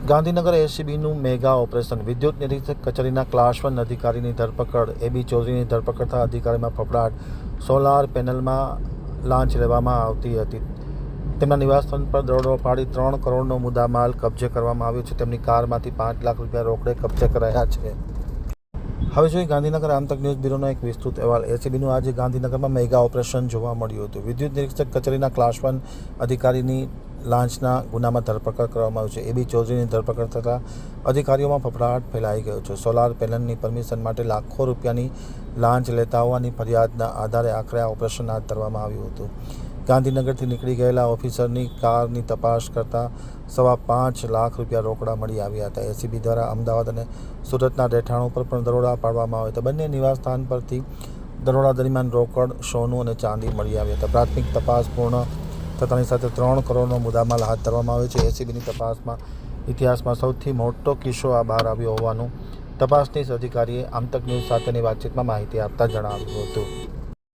Gandhinagar એસીબીનું mega operation. વિદ્યુત નિરીક્ષક કચેરીના ક્લાસ 1 અધિકારીની ધરપકડ. એબી ચૌધરીની ધરપકડ થતા અધિકારીમાં ફફડાટ. સોલાર પેનલમાં લાંચ લેવામાં આવતી હતી. તેમના નિવાસસ્થાન પર દરોડો પાડી 3 કરોડનો મુદ્દામાલ કબજે કરવામાં આવ્યો છે. તેમની કારમાંથી 5 લાખ રૂપિયા રોકડે કબજે કરાયા છે. હવે જોઈએ ગાંધીનગર આમતક ન્યૂઝ બ્યુરોનો એક વિસ્તૃત અહેવાલ. એસીબીનું આજે ગાંધીનગરમાં મેગા ઓપરેશન જોવા મળ્યું હતું. વિદ્યુત નિરીક્ષક કચેરીના ક્લાસ 1 અધિકારીની લાંચના ગુનામાં ધરપકડ કરવામાં આવી છે. એબી ચૌધરીની ધરપકડ થતાં અધિકારીઓમાં ફફડાટ ફેલાઈ ગયો છે. સોલાર પેનલની પરમિશન માટે લાખો રૂપિયાની લાંચ લેતા હોવાની ફરિયાદના આધારે આખરે આ ઓપરેશન હાથ ધરવામાં આવ્યું હતું. ગાંધીનગરથી નીકળી ગયેલા ઓફિસરની કારની તપાસ કરતાં 5.25 લાખ રૂપિયા રોકડા મળી આવ્યા હતા. એસીબી દ્વારા અમદાવાદ અને સુરતના રહેઠાણો પર પણ દરોડા પાડવામાં આવ્યા હતા. બંને નિવાસસ્થાન પરથી દરોડા દરમિયાન રોકડ, સોનું અને ચાંદી મળી આવ્યા હતા. પ્રાથમિક તપાસ પૂર્ણ થતાની સાથે 3 કરોડનો મુદ્દામાલ હાથ ધરવામાં આવ્યો છે. એસીબીની તપાસમાં ઇતિહાસમાં સૌથી મોટો કિસ્સો આ બહાર આવ્યો હોવાનું તપાસનીશ અધિકારીએ આમતક ન્યૂઝ સાથેની વાતચીતમાં માહિતી આપતા જણાવ્યું હતું.